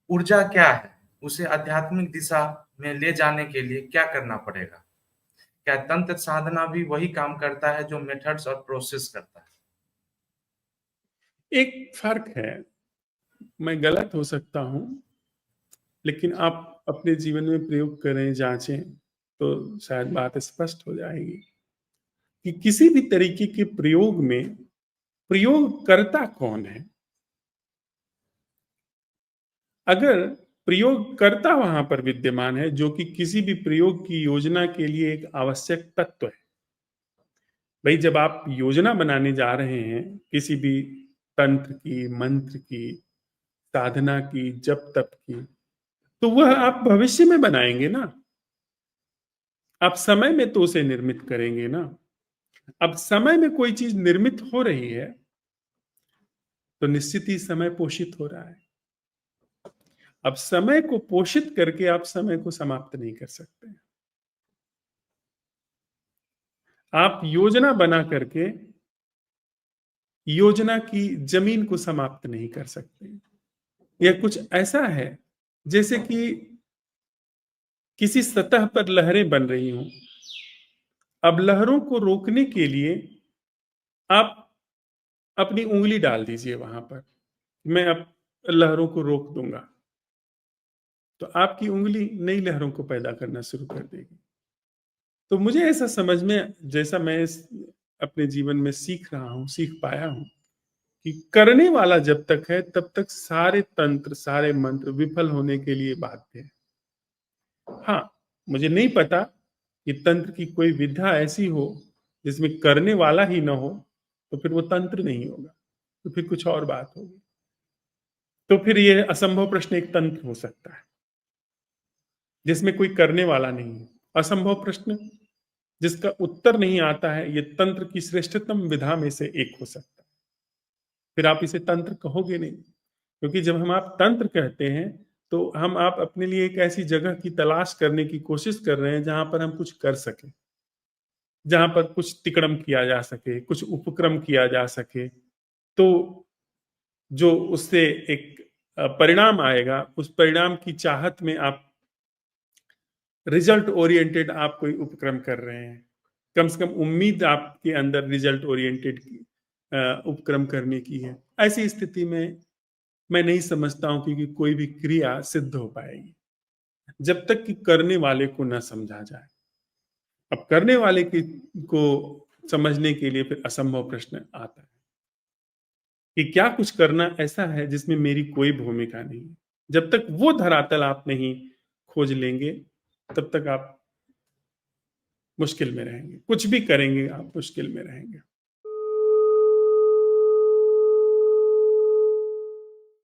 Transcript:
ऊर्जा क्या है? उसे आध्यात्मिक दिशा में ले जाने के लिए क्या करना पड़ेगा? क्या तंत्र साधना भी वही काम करता है जो मेथड्स और प्रोसेस करता है? एक फर्क है, मैं गलत हो सकता हूं, लेकिन आप अपने जीवन में प्रयोग करें, जांचें, तो शायद बात स्पष्ट हो जाएगी कि किसी भी तरीके के प्रयोग में प्रयोगकर्ता कौन है। अगर प्रयोगकर्ता वहां पर विद्यमान है, जो कि किसी भी प्रयोग की योजना के लिए एक आवश्यक तत्व है। भाई, जब आप योजना बनाने जा रहे हैं किसी भी तंत्र की, मंत्र की, साधना की, जप तप की, तो वह आप भविष्य में बनाएंगे ना। आप समय में तो उसे निर्मित करेंगे ना। अब समय में कोई चीज निर्मित हो रही है, तो निश्चित ही समय पोषित हो रहा है। अब समय को पोषित करके आप समय को समाप्त नहीं कर सकते। आप योजना बना करके योजना की जमीन को समाप्त नहीं कर सकते। यह कुछ ऐसा है जैसे कि किसी सतह पर लहरें बन रही हों। अब लहरों को रोकने के लिए आप अपनी उंगली डाल दीजिए वहां पर, मैं अब लहरों को रोक दूंगा, तो आपकी उंगली नई लहरों को पैदा करना शुरू कर देगी। तो मुझे ऐसा समझ में, जैसा मैं अपने जीवन में सीख रहा हूं, सीख पाया हूं, कि करने वाला जब तक है तब तक सारे तंत्र, सारे मंत्र विफल होने के लिए बाध्य है। हाँ, मुझे नहीं पता कि तंत्र की कोई विधा ऐसी हो जिसमें करने वाला ही ना हो, तो फिर वो तंत्र नहीं होगा, तो फिर कुछ और बात होगी। तो फिर ये असंभव प्रश्न एक तंत्र हो सकता है जिसमें कोई करने वाला नहीं है। असंभव प्रश्न जिसका उत्तर नहीं आता है, ये तंत्र की श्रेष्ठतम विधा में से एक हो सकता है। फिर आप इसे तंत्र कहोगे नहीं, क्योंकि जब हम आप तंत्र कहते हैं तो हम आप अपने लिए एक ऐसी जगह की तलाश करने की कोशिश कर रहे हैं जहां पर हम कुछ कर सके, जहां पर कुछ तिकड़म किया जा सके, कुछ उपक्रम किया जा सके। तो जो उससे एक परिणाम आएगा, उस परिणाम की चाहत में आप रिजल्ट ओरिएंटेड आप कोई उपक्रम कर रहे हैं। कम से कम उम्मीद आपके अंदर रिजल्ट ओरिएंटेड उपक्रम करने की है। ऐसी स्थिति में मैं नहीं समझता हूं कि कोई भी क्रिया सिद्ध हो पाएगी जब तक कि करने वाले को न समझा जाए। अब करने वाले को समझने के लिए फिर असंभव प्रश्न आता है कि क्या कुछ करना ऐसा है जिसमें मेरी कोई भूमिका नहीं है। जब तक वो धरातल आप नहीं खोज लेंगे, तब तक आप मुश्किल में रहेंगे। कुछ भी करेंगे, आप मुश्किल में रहेंगे।